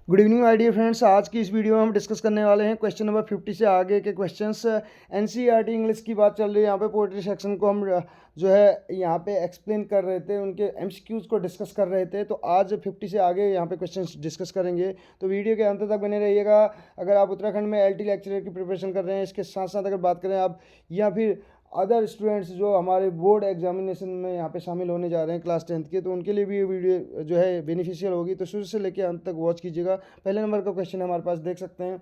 Good evening my dear friends. आज की इस वीडियो में हम डिस्कस करने वाले हैं क्वेश्चन नंबर 50 से आगे के क्वेश्चंस। एनसीईआरटी इंग्लिश की बात चल रही है। यहाँ पे पोएट्री सेक्शन को हम जो है यहाँ पे एक्सप्लेन कर रहे थे, उनके एमसीक्यूज़ को डिस्कस कर रहे थे। तो आज 50 से आगे यहाँ पे क्वेश्चंस डिस्कस करेंगे, तो वीडियो के अंत तक बने रहिएगा। अगर आप उत्तराखंड में एलटी लेक्चरर की प्रिपरेशन कर रहे हैं, इसके साथ साथ अगर बात करें आप या फिर अदर स्टूडेंट्स जो हमारे बोर्ड एग्जामिनेशन में यहाँ पे शामिल होने जा रहे हैं क्लास 10th के, तो उनके लिए भी ये वीडियो जो है बेनिफिशियल होगी। तो शुरू से लेकर अंत तक वॉच कीजिएगा। पहले नंबर का क्वेश्चन हमारे पास देख सकते हैं,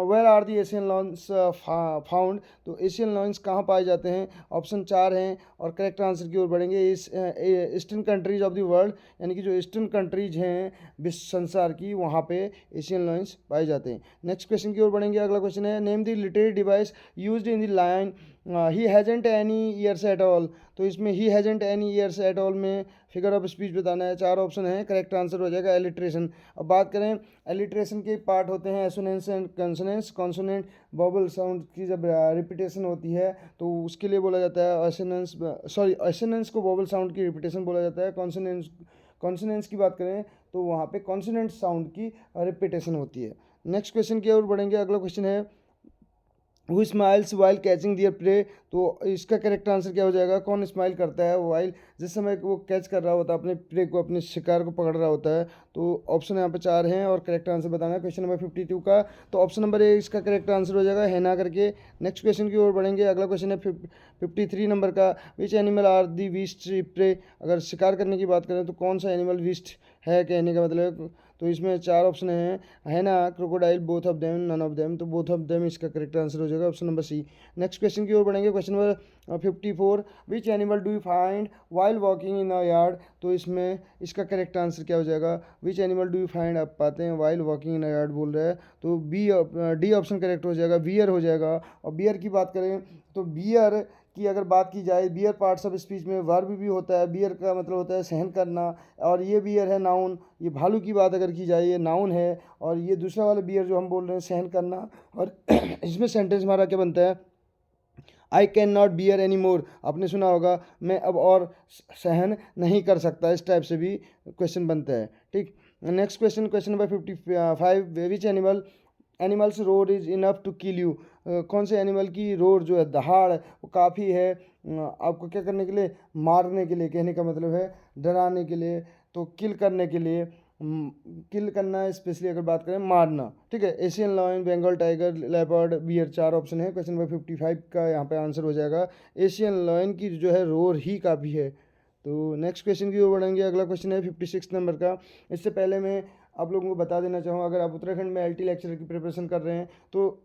where are the Asian lions found. तो एशियन लॉन्स कहाँ पाए जाते हैं? ऑप्शन 4 हैं और करेक्ट आंसर की ओर बढ़ेंगे। Eastern countries of the world, यानी कि जो ईस्टर्न कंट्रीज हैं विश्व संसार की, वहाँ पे एशियन लॉन्स पाए जाते हैं। नेक्स्ट क्वेश्चन की ओर बढ़ेंगे। अगला क्वेश्चन है, name the literary device used in the line he hasn't any ears at all. तो इसमें he hasn't any ears at all में फिगर ऑफ स्पीच बताना है। 4 ऑप्शन है, करेक्ट आंसर हो जाएगा एलिट्रेशन। अब बात करें, एलिट्रेशन के पार्ट होते हैं assonance and consonance. Consonant vowel sound की जब रिपीटेशन होती है तो उसके लिए बोला जाता है एसोनेंस, एसोनेंस को वोवल साउंड की रिपीटेशन बोला जाता है। कॉन्सोनेंस की बात करें तो वहाँ पे कॉन्सोनेंट साउंड की रिपीटेशन होती है। नेक्स्ट क्वेश्चन की ओर बढ़ेंगे। अगला क्वेश्चन है, who smiles while catching their prey. तो इसका करेक्ट आंसर क्या हो जाएगा? कौन स्माइल करता है वाइल, जिस समय वो कैच कर रहा होता है अपने प्रे को, अपने शिकार को पकड़ रहा होता है। तो ऑप्शन यहाँ पे 4 हैं और करेक्ट आंसर बताना है क्वेश्चन नंबर 52 का। तो ऑप्शन नंबर ए इसका करेक्ट आंसर हो जाएगा हैना करके। नेक्स्ट क्वेश्चन की ओर बढ़ेंगे। अगला क्वेश्चन है 53 नंबर का, which animal are the beast prey. अगर शिकार करने की बात करें तो कौन सा एनिमल वीस्ट है, कहने का मतलब है। तो इसमें 4 ऑप्शन हैं, है ना, crocodile, both of them, none of them. तो बोथ ऑफ देम इसका करेक्ट आंसर हो जाएगा, option number C. Next question की ओर बढ़ेंगे। Question number 54, which animal do you find while walking in a yard. तो इसमें इसका करेक्ट आंसर क्या हो जाएगा? Which animal do you find, आप पाते हैं while walking in a yard बोल रहे हैं। तो डी ऑप्शन करेक्ट हो जाएगा, बियर हो जाएगा। और बियर की बात करें तो बियर की अगर बात की जाए, बियर पार्ट्स ऑफ स्पीच में वर्ब भी होता है। बियर का मतलब होता है सहन करना, और ये बियर है नाउन। ये भालू की बात अगर की जाए, ये नाउन है। और ये दूसरा वाला बियर जो हम बोल रहे हैं सहन करना। और इसमें सेंटेंस हमारा क्या बनता है? I can not bear any more. आपने सुना होगा, मैं अब और सहन नहीं कर सकता। इस टाइप से भी क्वेश्चन बनता है। ठीक। Next question, question number 55, which animals roar is enough to kill you. कौन से एनिमल की रोर जो है, दहाड़, वो काफ़ी है आपको क्या करने के लिए? मारने के लिए, कहने का मतलब है डराने के लिए। तो किल करने के लिए, किल करना स्पेशली अगर बात करें, मारना। ठीक है। Asian lion, Bengal tiger, leopard, bear, 4 option है। क्वेश्चन नंबर 55 का यहाँ पे आंसर हो जाएगा एशियन लायन की जो है रोर ही काफ़ी है। तो नेक्स्ट क्वेश्चन की ओर बढ़ेंगे। अगला क्वेश्चन है 56 नंबर का। इससे पहले मैं आप लोगों को बता देना चाहूँगा, अगर आप उत्तराखंड में एलटी लेक्चरर की प्रिपरेशन कर रहे हैं तो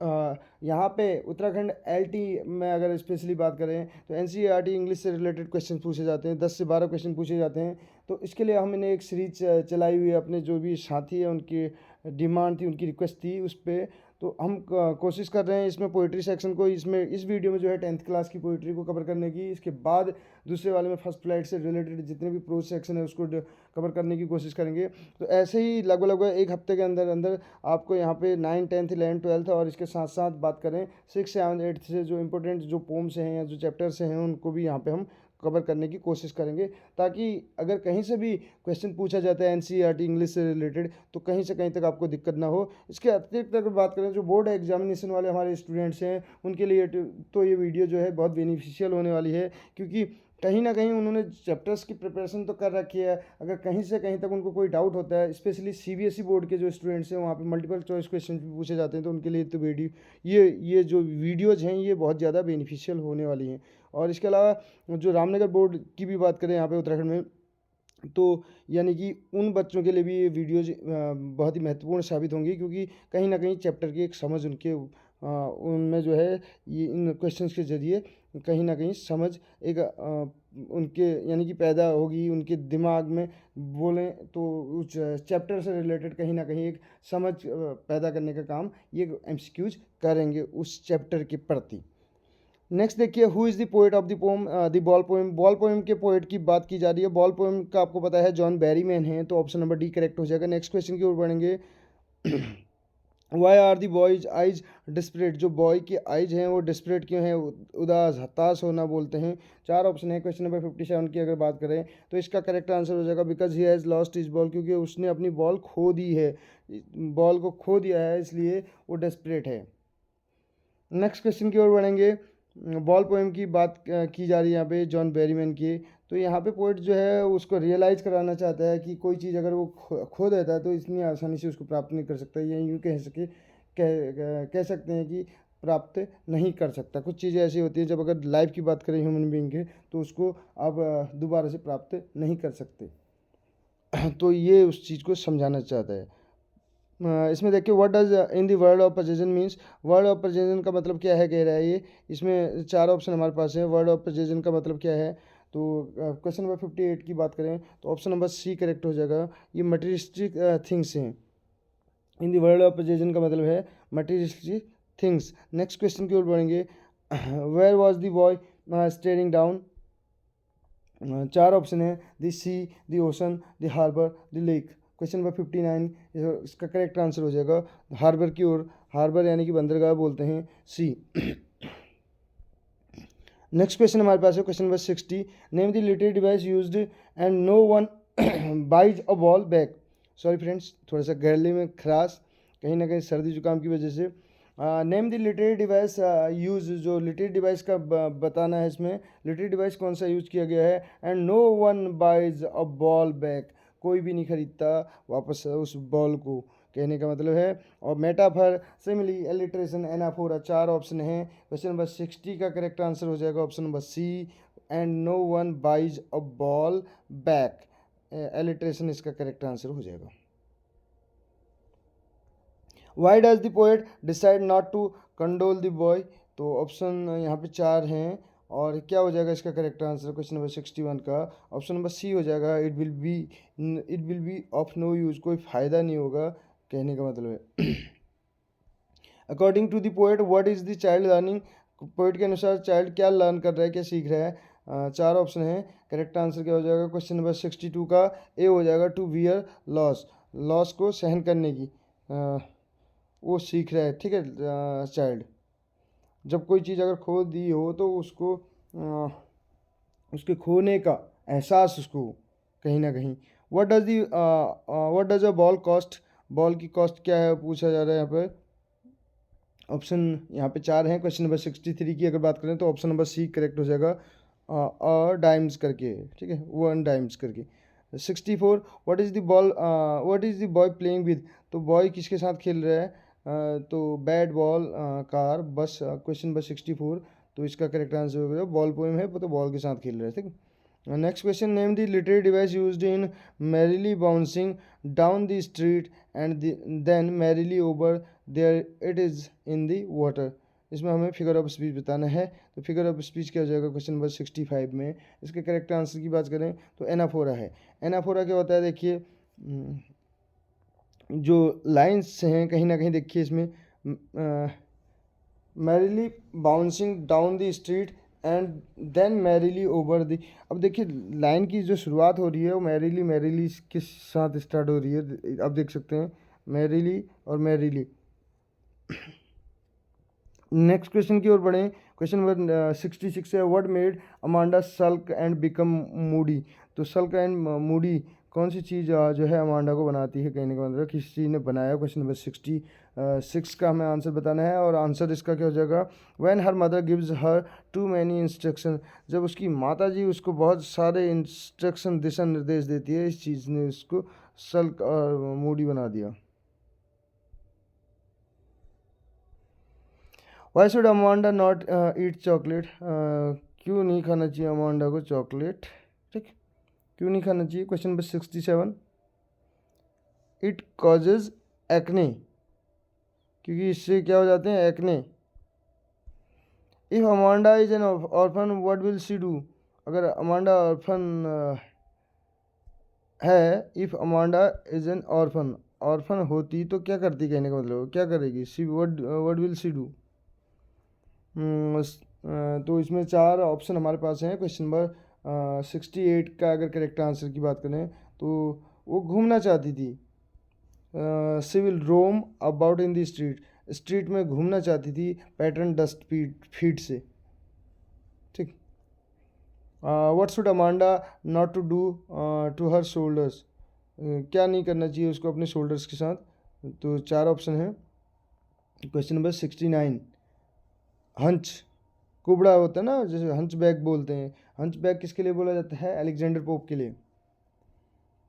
यहाँ पे उत्तराखंड एलटी में अगर स्पेशली बात करें तो एनसीईआरटी इंग्लिश से रिलेटेड क्वेश्चन पूछे जाते हैं। 10 से 12 क्वेश्चन पूछे जाते हैं। तो इसके लिए हमने एक सीरीज चलाई हुई है, अपने जो भी साथी है उनकी डिमांड थी, उनकी रिक्वेस्ट थी उस पर। तो हम कोशिश कर रहे हैं इसमें पोइट्री सेक्शन को, इसमें इस वीडियो में जो है 10th क्लास की पोइट्री को कवर करने की। इसके बाद दूसरे वाले में फर्स्ट फ्लाइट से रिलेटेड जितने भी प्रोज सेक्शन है उसको कवर करने की कोशिश करेंगे। तो ऐसे ही लगभग लगभग एक हफ्ते के अंदर अंदर आपको यहाँ पे 9, 10th, 11, 12 और इसके साथ साथ बात करें 6, 7, 8 से जो इंपॉर्टेंट जो पोम्स हैं या जो चैप्टर्स हैं उनको भी यहाँ पे हम कवर करने की कोशिश करेंगे, ताकि अगर कहीं से भी क्वेश्चन पूछा जाता है एनसीईआरटी इंग्लिश से रिलेटेड तो कहीं से कहीं तक आपको दिक्कत ना हो। इसके अतिरिक्त अगर बात करें जो बोर्ड एग्जामिनेशन वाले हमारे स्टूडेंट्स हैं उनके लिए तो ये वीडियो जो है बहुत बेनिफिशियल होने वाली है, क्योंकि कहीं ना कहीं उन्होंने चैप्टर्स की प्रिपरेशन तो कर रखी है। अगर कहीं से कहीं तक उनको कोई डाउट होता है, स्पेशली सीबीएसई बोर्ड के जो स्टूडेंट्स हैं वहाँ पे मल्टीपल चॉइस क्वेश्चन भी पूछे जाते हैं, तो उनके लिए तो वीडियो ये जो वीडियोज हैं ये बहुत ज़्यादा बेनिफिशियल होने वाली हैं। और इसके अलावा जो रामनगर बोर्ड की भी बात करें यहाँ पे उत्तराखंड में, तो यानी कि उन बच्चों के लिए भी ये वीडियोज बहुत ही महत्वपूर्ण साबित होंगी, क्योंकि कहीं ना कहीं चैप्टर की एक समझ उनके उनमें जो है ये इन क्वेश्चंस के ज़रिए कहीं ना कहीं समझ एक उनके यानी कि पैदा होगी उनके दिमाग में। बोलें तो उस चैप्टर से रिलेटेड कहीं ना कहीं एक समझ पैदा करने का काम ये एमसीक्यूज करेंगे उस चैप्टर के प्रति। नेक्स्ट देखिए, who is the poet of the pome, the ball poem. Ball poem के पोएट की बात की जा रही है। बॉल पोएम का आपको पता है जॉन बैरीमैन है, तो ऑप्शन नंबर डी करेक्ट हो जाएगा। नेक्स्ट क्वेश्चन की ओर बढ़ेंगे। Why are the boys eyes desperate, जो बॉय की आइज हैं वो डिस्परेट क्यों हैं, उदास हताश होना बोलते हैं। 4 ऑप्शन है क्वेश्चन नंबर 57 की अगर बात करें तो इसका करेक्ट आंसर हो जाएगा because he has lost his ball, क्योंकि उसने अपनी बॉल खो दी है, बॉल को खो दिया है इसलिए वो डेस्परेट है। नेक्स्ट क्वेश्चन की ओर बढ़ेंगे। बॉल पोएम की बात की जा रही है यहाँ पे जॉन बेरीमैन की। तो यहाँ पे पोइट जो है उसको रियलाइज़ कराना चाहता है कि कोई चीज़ अगर वो खो देता है तो इतनी आसानी से उसको प्राप्त नहीं कर सकता, या यूँ कह सकते हैं कि प्राप्त नहीं कर सकता। कुछ चीज़ें ऐसी होती हैं जब अगर लाइफ की बात करें ह्यूमन बीइंग के, तो उसको आप दोबारा से प्राप्त नहीं कर सकते। तो ये उस चीज़ को समझाना चाहता है। इसमें देखिए what does in the world of possession means, world of possession का मतलब क्या है कह रहा है ये। इसमें 4 ऑप्शन हमारे पास है। वर्ल्ड ऑफ परजेजन का मतलब क्या है, तो क्वेश्चन नंबर 58 की बात करें तो ऑप्शन नंबर सी करेक्ट हो जाएगा। ये मटेरियलिस्टिक थिंग्स हैं। इन दी वर्ल्ड ऑफ परजेजन का मतलब है मटेरियलिस्टिक थिंग्स। नेक्स्ट क्वेश्चन की ओर बढ़ेंगे। Where was the boy staring down. 4 option है the sea, the ocean, the harbour, the lake. Question number 59 इसका करेक्ट आंसर हो जाएगा हार्बर की ओर। हार्बर यानी कि बंदरगाह बोलते हैं, सी। नेक्स्ट क्वेश्चन हमारे पास है question number 60। Name the literary device used and no one buys a ball back. Sorry friends, थोड़ा सा गले में खराश, कहीं ना कहीं सर्दी जुकाम की वजह से। Name the literary device use, जो लिटरेरी डिवाइस का बताना है इसमें, लिटरेरी डिवाइस कौन सा यूज किया गया है। And no one buys a ball back, कोई भी नहीं खरीदता वापस उस बॉल को, कहने का मतलब है। और metaphor, simile, alliteration, anaphora, 4 option हैं। क्वेश्चन नंबर 60 का करेक्ट आंसर हो जाएगा option number C, and no one buys a ball back. Alliteration इसका करेक्ट आंसर हो जाएगा। Why does the poet decide not to condole the boy. तो option यहाँ पे 4 हैं, और क्या हो जाएगा इसका करेक्ट आंसर क्वेश्चन नंबर 61 का, ऑप्शन नंबर सी हो जाएगा। It will be of no use, कोई फ़ायदा नहीं होगा, कहने का मतलब है। According to the poet what is the child learning. Poet के अनुसार चाइल्ड क्या लर्न कर रहा है, क्या सीख रहा है। 4 ऑप्शन हैं। करेक्ट आंसर क्या हो जाएगा क्वेश्चन नंबर 62 का, ए हो जाएगा, टू वियर लॉस, लॉस को सहन करने की वो सीख रहा है, ठीक है। चाइल्ड जब कोई चीज़ अगर खो दी हो तो उसको उसके खोने का एहसास उसको कहीं ना कहीं। What does a ball cost, ball की कॉस्ट क्या है पूछा जा रहा है यहाँ पे। ऑप्शन यहाँ पे 4 हैं। क्वेश्चन नंबर 63 की अगर बात करें तो ऑप्शन नंबर सी करेक्ट हो जाएगा, और डाइम्स करके, ठीक है, 1 डाइम्स करके। 64 what is the boy playing with. तो बॉय किसके साथ खेल रहा है, तो बैट बॉल, कार, बस। क्वेश्चन नंबर 64, तो इसका करेक्ट आंसर होगा, बॉल पोएम है तो बॉल के साथ खेल रहा है, ठीक है। Next question, name the literary device used in merrily bouncing down the street and then merrily over there it is in the water. इसमें हमें फिगर ऑफ स्पीच बताना है। तो फिगर ऑफ स्पीच क्या हो जाएगा क्वेश्चन नंबर 65 में। इसके करेक्ट आंसर की बात करें तो एनाफोरा है। एनाफोरा क्या होता है, देखिए जो लाइंस हैं कहीं ना कहीं देखिए इसमें, merrily bouncing down the street and then merrily over the. अब देखिए लाइन की जो शुरुआत हो रही है वो मैरिली मैरिली के साथ स्टार्ट हो रही है, अब देख सकते हैं मैरिली और मैरिली। नेक्स्ट क्वेश्चन की ओर बढ़ें। क्वेश्चन नंबर 66 है, what made Amanda sulk and become moody. तो सल्क एंड मूडी कौन सी चीज़ जो है अमांडा को बनाती है, कहने का मतलब किस चीज़ ने बनाया। क्वेश्चन नंबर 66 का हमें आंसर बताना है, और आंसर इसका क्या हो जाएगा, when her mother gives her too many instruction. जब उसकी माता जी उसको बहुत सारे इंस्ट्रक्शन, दिशा निर्देश देती है, इस चीज़ ने उसको सल्क और मूडी बना दिया। Why should Amanda not eat chocolate. क्यों नहीं खाना चाहिए अमांडा को चॉकलेट, ठीक, क्यों नहीं खाना चाहिए। Question number 67, it causes acne, क्योंकि इससे क्या हो जाते हैं, acne. If Amanda is an orphan what will she do. अगर अमांडा ऑर्फन है, if Amanda is an orphan, orphan होती तो क्या करती, कहने का मतलब क्या करेगी, she what will she do. तो इसमें 4 ऑप्शन हमारे पास हैं। क्वेश्चन नंबर 68 का अगर करेक्ट आंसर की बात करें तो वो घूमना चाहती थी, she will roam about in the street, street में घूमना चाहती थी पैटर्न डस्ट फीट से, ठीक। What should Amanda not to do to her shoulders, क्या नहीं करना चाहिए उसको अपने शोल्डर्स के साथ। तो 4 ऑप्शन है। क्वेश्चन नंबर 69, हंच, कुबड़ा होता है ना, जैसे हंच बैग बोलते हैं, हंच बैग किसके लिए बोला जाता है? अलेक्जेंडर पोप के लिए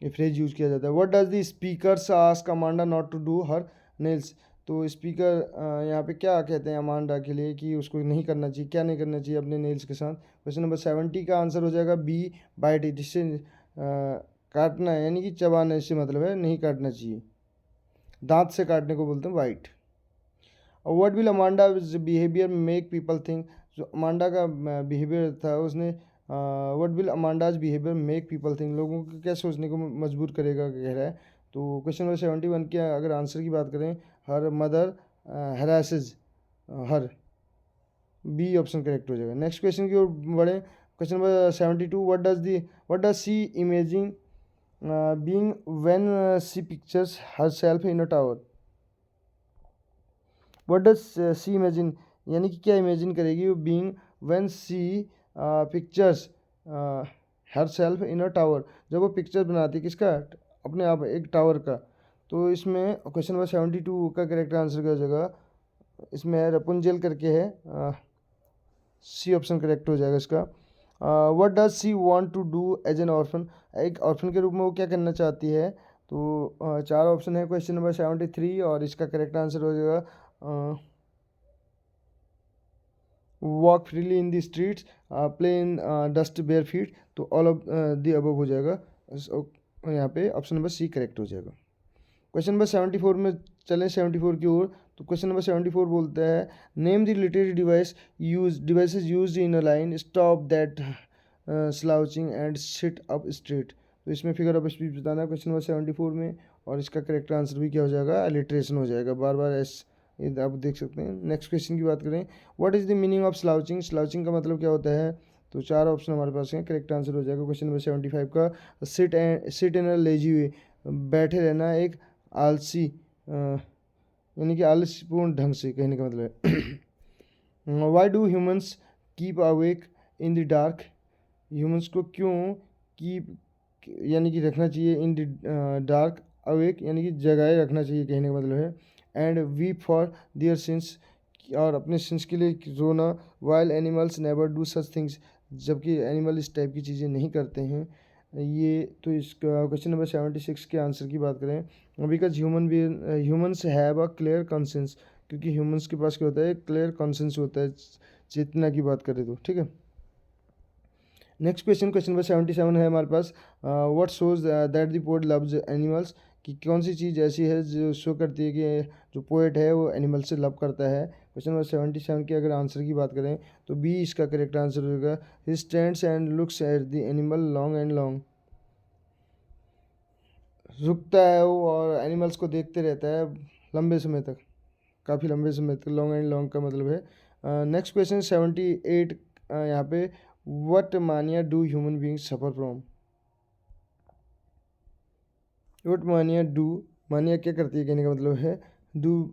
ये फ्रेज यूज़ किया जाता है। What does the speakers ask Amanda not to do her nails, तो स्पीकर यहाँ पे क्या कहते हैं अमांडा के लिए कि उसको नहीं करना चाहिए, क्या नहीं करना चाहिए अपने नेल्स के साथ। क्वेश्चन नंबर 70 का आंसर हो जाएगा बी, बाइट इट, जिससे काटना है, यानी कि चबाना, इससे मतलब है नहीं काटना चाहिए, दांत से काटने को बोलते हैं बाइट। और what will Amanda behaviour make people think, जो अमांडा का बिहेवियर था उसने, what will Amanda's behaviour make people think, लोगों को क्या सोचने को मजबूर करेगा कह रहा है। तो क्वेश्चन नंबर 71 के अगर आंसर की बात करें, her mother harasses her, B option correct हो जाएगा। नेक्स्ट क्वेश्चन की ओर बढ़े। Question number 72, what does she imaging being when she pictures herself in a tower, what does she imagine, यानी कि क्या इमेजिन करेगी वो being when she pictures herself in a tower, जब वो पिक्चर बनाती है किसका? अपने आप, एक टावर का। तो इसमें क्वेश्चन नंबर 72 का करेक्ट आंसर क्या हो जाएगा? इसमें रपुंजल करके है, सी ऑप्शन करेक्ट हो जाएगा इसका। What does she want to do as an orphan, एक ऑर्फन के रूप में वो क्या करना चाहती है? तो 4 ऑप्शन है क्वेश्चन नंबर 73 और इसका करेक्ट आंसर हो जाएगा walk freely in the streets, play in dust bare feet, तो ऑल ऑफ द अबव हो जाएगा। यहाँ पे ऑप्शन नंबर सी करेक्ट हो जाएगा। क्वेश्चन नंबर 74 में चलें, 74 की ओर। तो क्वेश्चन नंबर 74 बोलता है name the literary devices used in a line stop that slouching and sit up straight, तो इसमें फिगर ऑफ स्पीच बताना है क्वेश्चन नंबर 74 में, और इसका करेक्ट आंसर भी क्या हो जाएगा? अलिट्रेशन हो जाएगा, बार बार एस, ये आप देख सकते हैं। नेक्स्ट क्वेश्चन की बात करें, what is the meaning of slouching, slouching का मतलब क्या होता है? तो 4 ऑप्शन हमारे पास हैं, करेक्ट आंसर हो जाएगा क्वेश्चन नंबर 75 का सिट इन अ लेजी वे, बैठे रहना एक आलसी, यानी कि आलसीपूर्ण ढंग से कहने का मतलब है। Why do humans keep awake in the dark, humans को क्यों कीप यानी कि रखना चाहिए इन द डार्क, अवेक यानी कि जगाए रखना चाहिए कहने का मतलब है। And weep for their sins, और अपने सिंस के लिए रोना। While animals never do such things, जबकि एनिमल इस टाइप की चीज़ें नहीं करते हैं। ये तो इसका क्वेश्चन नंबर 76 के आंसर की बात करें, because humans have a clear conscience, क्योंकि ह्यूमन्स के पास क्या होता है? क्लियर कॉन्सेंस होता है, चेतना की बात करें तो, ठीक है। नेक्स्ट क्वेश्चन, क्वेश्चन नंबर 77 है हमारे पास, what shows that the poet loves animals, कि कौन सी चीज़ ऐसी है जो शो करती है कि जो पोएट है वो एनिमल से लव करता है। क्वेश्चन नंबर 77 के अगर आंसर की बात करें तो बी इसका करेक्ट आंसर होगा, he stands and looks at the animal long and long, रुकता है वो और एनिमल्स को देखते रहता है लंबे समय तक, काफ़ी लंबे समय तक, लॉन्ग एंड लॉन्ग का मतलब है। नेक्स्ट क्वेश्चन 78 यहाँ पे, व्हाट मानिया do human beings suffer from, what मानिया क्या करती है कहने का मतलब है, do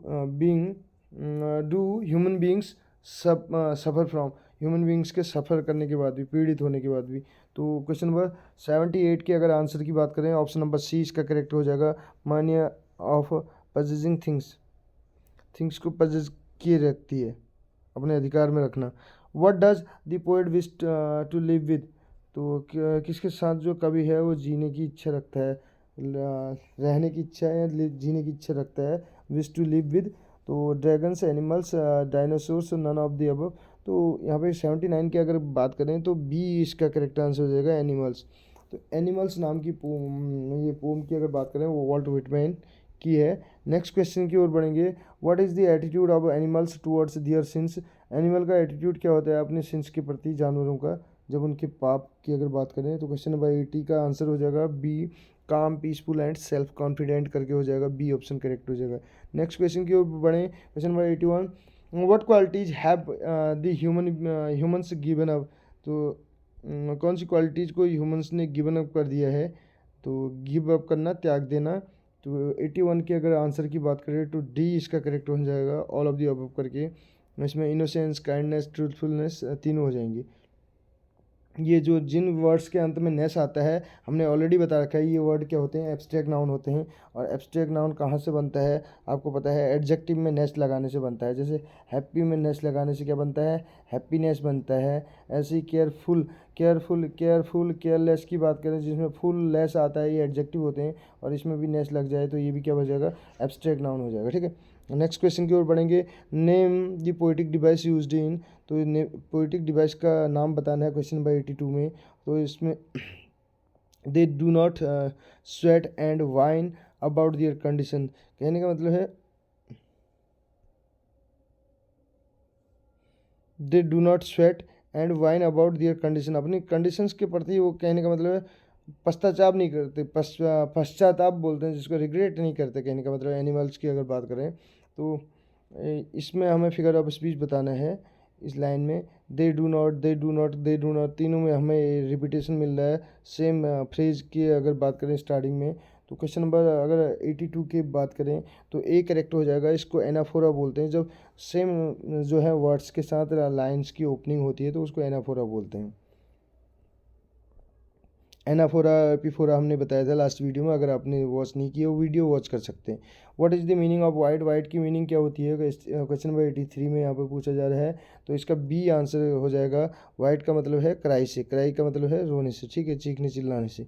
human beings suffer from, human beings के सफ़र करने के बाद भी, पीड़ित होने के बाद भी। तो क्वेश्चन नंबर 78 के अगर आंसर की बात करें, ऑप्शन नंबर सी इसका करेक्ट हो जाएगा, मानिया ऑफ पजेसिंग थिंग्स को पजेस किए रखती है, अपने अधिकार में रखना। What does the poet wish to live with, तो किसके साथ जो कवि है वो जीने की इच्छा रखता है, रहने की इच्छा है या जीने की इच्छा रखता है, विश टू लिव विद। तो dragons, animals, dinosaurs, none of the above. तो यहाँ पे 79 की अगर बात करें तो बी इसका करेक्ट आंसर हो जाएगा, एनिमल्स। तो एनिमल्स नाम की पोम, ये पोम की अगर बात करें वो वॉल्ट व्हिटमैन की है। नेक्स्ट क्वेश्चन की ओर बढ़ेंगे, what is the attitude of animals towards their sins, animal का एटीट्यूड क्या होता है अपने सिंस के प्रति, जानवरों का, जब उनके पाप की अगर बात करें। तो क्वेश्चन नंबर 80 का आंसर हो जाएगा बी, काम, पीसफुल एंड सेल्फ कॉन्फिडेंट करके हो जाएगा, बी ऑप्शन करेक्ट हो जाएगा। नेक्स्ट क्वेश्चन की ओर बढ़ें, question number 81, what qualities have the humans given up, तो कौन सी क्वालिटीज़ को ह्यूमंस ने गिवन अप कर दिया है? तो गिव अप करना, त्याग देना, तो 81 के अगर आंसर की बात करें तो डी इसका करेक्ट हो जाएगा, ऑल ऑफ दी अबव करके। इसमें इनोसेंस, काइंडनेस, ट्रूथफुलनेस तीनों हो जाएंगी। ये जो जिन वर्ड्स के अंत में नेस आता है हमने ऑलरेडी बता रखा है, ये वर्ड क्या होते हैं, एब्स्ट्रैक्ट नाउन होते हैं। और एब्स्ट्रैक्ट नाउन कहाँ से बनता है आपको पता है, एडजेक्टिव में नेस लगाने से बनता है। जैसे हैप्पी में नेस लगाने से क्या बनता है, हैप्पीनेस बनता है। ऐसे ही केयरफुल, केयरफुल, केयरलेस की बात करें जिसमें फुल लेस आता है, ये एडजेक्टिव होते हैं। और इसमें भी नेस लग जाए तो ये भी क्या हो जाएगा, एब्स्ट्रैक्ट नाउन हो जाएगा। ठीक है, नेक्स्ट क्वेश्चन की ओर बढ़ेंगे। Name the poetic device used इन, तो पोएटिक डिवाइस का नाम बताना है क्वेश्चन नंबर 82 में। तो इसमें they do not sweat and whine about their condition, कहने का मतलब है they do not sweat and whine about their condition, अपनी कंडीशंस के प्रति वो कहने का मतलब है पश्चाताप नहीं करते, पश्चाताप बोलते हैं जिसको, रिग्रेट नहीं करते। कहने का मतलब एनिमल्स की अगर बात करें तो इसमें हमें फिगर ऑफ स्पीच बताना है। इस लाइन में दे do not, they do not, they do not, तीनों में हमें रिपीटेशन मिल रहा है सेम फ्रेज की अगर बात करें स्टार्टिंग में। तो क्वेश्चन नंबर अगर 82 की बात करें तो ए करेक्ट हो जाएगा। इसको एनाफोरा बोलते हैं, जब सेम जो है वर्ड्स के साथ लाइन्स की ओपनिंग होती है तो उसको एनाफोरा बोलते हैं। एनाफोरा एपीफोरा हमने बताया था लास्ट वीडियो में, अगर आपने वॉच नहीं किया वो वीडियो वॉच कर सकते हैं। What is the meaning of white, white की मीनिंग क्या होती है, क्वेश्चन नंबर 83 में यहाँ पे पूछा जा रहा है। तो इसका बी आंसर हो जाएगा। वाइट का मतलब है क्राई से, क्राई का मतलब है रोने से, ठीक है, चीखने चिल्लाने से।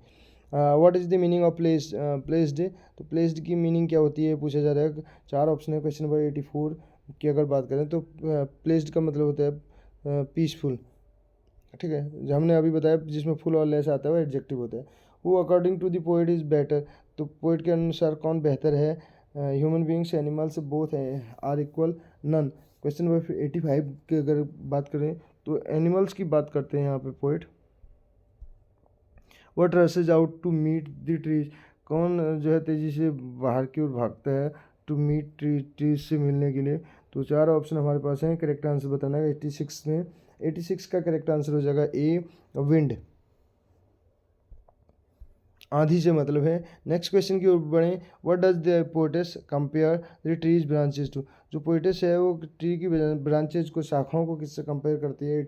What is the meaning of place, placed, तो प्लेस्ड की मीनिंग क्या होती है पूछा जा रहा है। 4 ऑप्शन है क्वेश्चन नंबर 84 की अगर बात करें तो प्लेस्ड का मतलब होता है पीसफुल, ठीक है, जो हमने अभी बताया जिसमें फुल और लेस आता है वो एडजेक्टिव होता है। वो according to the poet is better, तो पोइट के अनुसार कौन बेहतर है, ह्यूमन बींग्स, एनिमल्स, बोथ है, are equal, none. Question number 85 की अगर बात करें तो एनिमल्स की बात करते हैं यहाँ पे poet. What rushes out to meet the trees, कौन जो है तेज़ी से बाहर की ओर भागता है टू मीट ट्रीज से मिलने के लिए। तो 4 ऑप्शन हमारे पास हैं, करेक्ट आंसर बताना है 86 में। 86 का करेक्ट आंसर हो जाएगा ए, विंड, आंधी से मतलब है। नेक्स्ट क्वेश्चन की ओर बढ़ें। What does the poetess compare the trees branches to, जो पोएटेस है वो ट्री की ब्रांचेज को, शाखाओं को किससे कंपेयर करती है।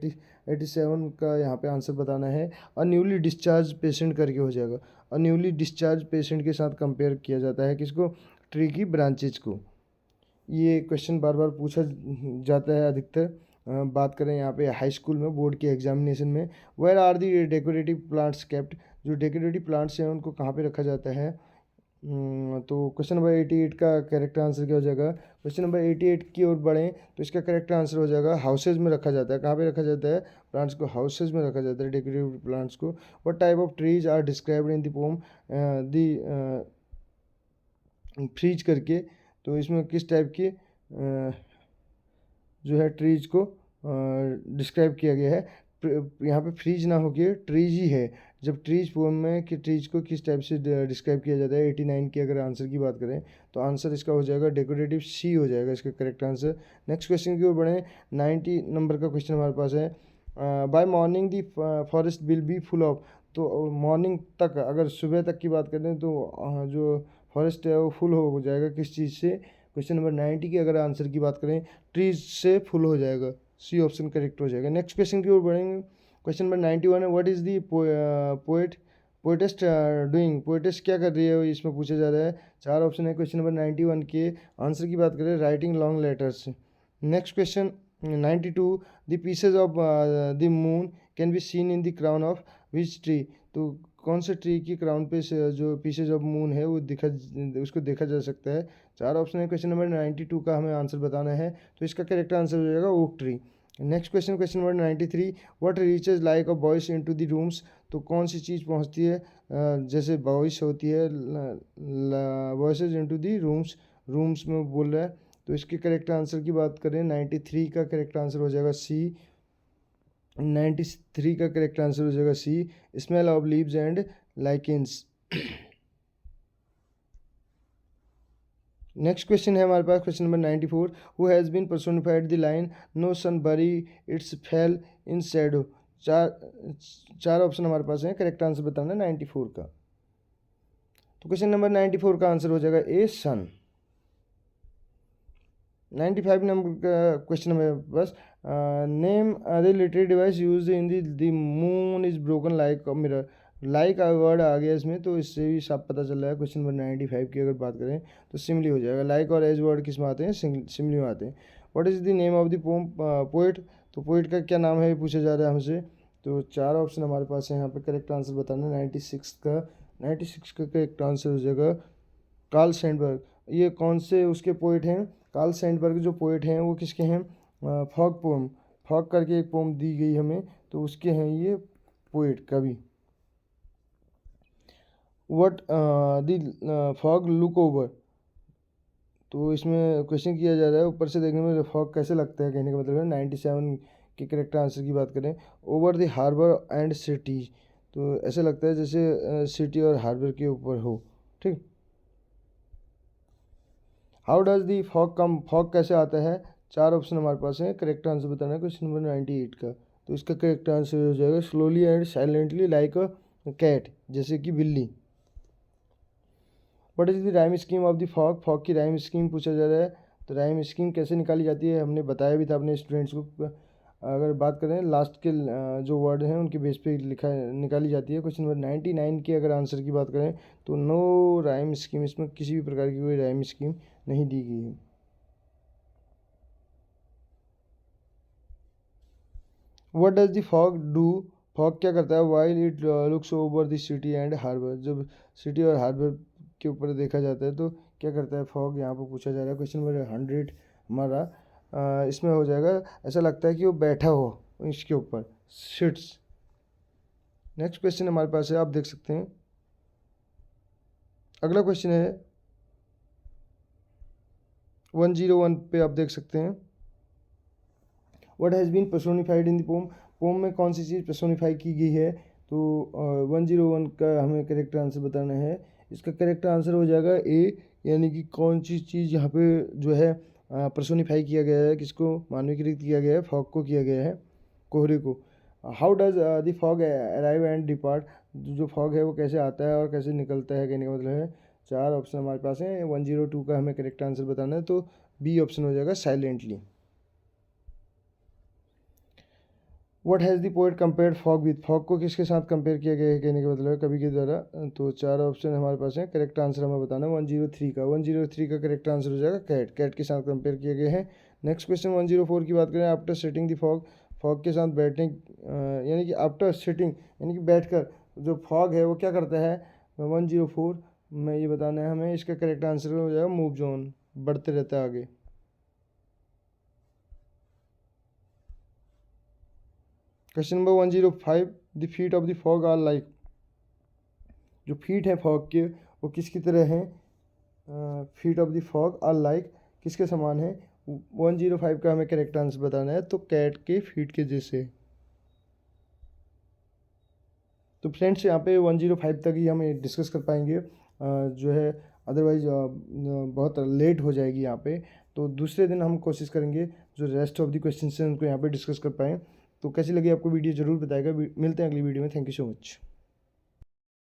87 का यहाँ पे आंसर बताना है। और न्यूली डिस्चार्ज पेशेंट करके हो जाएगा। और न्यूली डिस्चार्ज पेशेंट के साथ कंपेयर किया जाता है किसको, ट्री की ब्रांचेज को। ये क्वेश्चन बार बार पूछा जाता है अधिकतर। बात करें यहाँ पे हाई स्कूल में बोर्ड के एग्जामिनेशन में, where are the decorative plants kept, जो डेकोरेटिव प्लांट्स हैं उनको कहाँ पे रखा जाता है। तो क्वेश्चन नंबर 88 का करेक्ट आंसर क्या हो जाएगा। क्वेश्चन नंबर 88 की ओर बढ़ें तो इसका करेक्ट आंसर हो जाएगा हाउसेज में रखा जाता है। कहाँ पे रखा जाता है, प्लांट्स को हाउसेज में रखा जाता है, डेकोरेटिव प्लांट्स को। What type of trees are described in the poem, the freeze करके, तो इसमें किस टाइप की जो है ट्रीज को डिस्क्राइब किया गया है। यहाँ पे फ्रीज ना होके ट्रीज ही है, जब ट्रीज फॉर्म में कि ट्रीज को किस टाइप से डिस्क्राइब किया जाता है। 89 की अगर आंसर की बात करें तो आंसर इसका हो जाएगा डेकोरेटिव, सी हो जाएगा इसका करेक्ट आंसर। नेक्स्ट क्वेश्चन की ओर बढ़ें। 90 नंबर का क्वेश्चन हमारे पास है। By morning the forest will be full of, तो मॉर्निंग तक अगर सुबह तक की बात करें तो जो फॉरेस्ट है वो फुल हो जाएगा किस चीज़ से। क्वेश्चन नंबर 90 की अगर आंसर की बात करें ट्रीज से फुल हो जाएगा, सी ऑप्शन करेक्ट हो जाएगा। नेक्स्ट क्वेश्चन की ओर बढ़ेंगे। क्वेश्चन नंबर 91 है, व्हाट इज़ दी पोएटेस्ट डूइंग, पोएटेस्ट क्या कर रही है इसमें पूछा जा रहा है। 4 ऑप्शन है क्वेश्चन नंबर 91 के। आंसर की बात करें writing long letters. Next question 92, the pieces of the moon can be seen in the crown of which tree, तो कौन से ट्री की क्राउन पे जो पीसेज ऑफ मून है वो उसको देखा जा सकता है। 4 ऑप्शन है क्वेश्चन नंबर 92 का, हमें आंसर बताना है। तो इसका करेक्ट आंसर हो जाएगा oak tree. Next question, question number 93, what reaches like a voice into the rooms, तो कौन सी चीज़ पहुंचती है जैसे वॉइस होती है, voices into the rooms, rooms में बोल रहा है। तो इसके करेक्ट आंसर की बात करें 93 का करेक्ट आंसर हो जाएगा सी। 93 का करेक्ट आंसर हो जाएगा C, smell of leaves and lichens. Next question है हमारे पास question number 94, who has been personified the line no sun buried its fall in shadow. चार ऑप्शन हमारे पास हैं, करेक्ट आंसर बताना है 94 का। तो क्वेश्चन नंबर 94 का आंसर हो जाएगा ए सन। 95 नंबर का क्वेश्चन है बस। Name related device use in the moon is broken like mirror. Like word आ गया इसमें, तो इससे भी साफ पता चल रहा है क्वेश्चन नंबर 95 की अगर बात करें तो सिमली हो जाएगा। लाइक और एज वर्ड किस में आते हैं, सिमली में आते हैं। What is the name of the pome poet. तो पोइट का क्या नाम है ये पूछा जा रहा है हमसे। तो 4 ऑप्शन हमारे पास है यहाँ पे करेक्ट आंसर बताना। 96 का करेक्ट आंसर हो जाएगा कार्ल सैंडबर्ग। ये कौन से उसके पोइट हैं, कार्ल सैंडबर्ग जो पोइट हैं वो किसके हैं, फॉग पोम, फॉग करके एक पोम दी गई हमें, तो उसके हैं ये पोइट कवि। What the fog look over. तो इसमें क्वेश्चन किया जा रहा है ऊपर से देखने में फॉग कैसे लगता है, कहने का मतलब है। 97 के करेक्ट आंसर की बात करें, over the harbour and city. तो ऐसे लगता है जैसे सिटी और हार्बर के ऊपर हो, ठीक। How does the fog come, fog कैसे आता है। 4 ऑप्शन हमारे पास हैं, करेक्ट आंसर बताना है क्वेश्चन नंबर 98 का। तो इसका करेक्ट आंसर हो जाएगा slowly and silently like a cat, जैसे कि बिल्ली। What is the rhyme scheme of the fog. Fog की राइम स्कीम पूछा जा रहा है। तो राइम स्कीम कैसे निकाली जाती है हमने बताया भी था अपने स्टूडेंट्स को। अगर बात करें लास्ट के जो वर्ड हैं उनके बेस पे लिखा निकाली जाती है। क्वेश्चन नंबर 99 के अगर आंसर की बात करें तो नो राइम स्कीम, इसमें किसी भी प्रकार की कोई राइम स्कीम नहीं दी गई है। What does the fog do. Fog क्या करता है, while it looks over the city and harbour. जब सिटी और हार्बर के ऊपर देखा जाता है तो क्या करता है फॉग, यहाँ पर पूछा जा रहा है। क्वेश्चन नंबर 100 हमारा इसमें हो जाएगा, ऐसा लगता है कि वो बैठा हो इसके ऊपर, सिट्स। नेक्स्ट क्वेश्चन हमारे पास है, आप देख सकते हैं। अगला क्वेश्चन है 101 पे, आप देख सकते हैं। What has been personified in the poem. Poem में कौन सी चीज़ पर्सोनिफाई की गई है। तो 101 का हमें करेक्ट आंसर बताना है। इसका करेक्ट आंसर हो जाएगा ए, यानी कि कौन सी चीज़ यहाँ पे जो है पर्सोनिफाई किया गया है, किसको मानवीकृत किया गया है, फॉग को किया गया है, कोहरे को। How does the fog arrive and depart. जो फॉग है वो कैसे आता है और कैसे निकलता है, कहने का मतलब है। 4 ऑप्शन हमारे पास हैं। 102 का हमें करेक्ट आंसर बताना है, तो बी ऑप्शन हो जाएगा silently. What has the poet compared fog with. Fog को किसके साथ कंपेयर किया गया है, कहने का मतलब है कवि के द्वारा। तो 4 ऑप्शन हमारे पास हैं, करेक्ट आंसर हमें बताना है 103 का। 103 का करेक्ट आंसर हो जाएगा कैट, कैट के साथ कंपेयर किया गया है। नेक्स्ट क्वेश्चन 104 की बात करें, after sitting the fog. Fog के साथ बैठने यानी कि आफ्टर सिटिंग यानी कि बैठकर जो फॉग है वो क्या करता है। 104 में ये बताना है हमें। इसका करेक्ट आंसर हो जाएगा मूव जोन, बढ़ते रहता है आगे। Question number 105, the feet of the fog are like. जो फीट है फॉग के वो किसकी तरह हैं, feet of the fog are like किसके समान है। 105 का हमें करेक्ट आंसर बताना है, तो कैट के फीट के जैसे। तो फ्रेंड्स यहाँ पे 105 तक ही हम डिस्कस कर पाएंगे, जो है अदरवाइज बहुत लेट हो जाएगी यहाँ पे। तो दूसरे दिन हम कोशिश करेंगे जो रेस्ट ऑफ द क्वेश्चन हैं उनको यहाँ पे डिस्कस कर पाएँ। तो कैसी लगी आपको वीडियो ज़रूर बताएगा। मिलते हैं अगली वीडियो में। Thank you so much.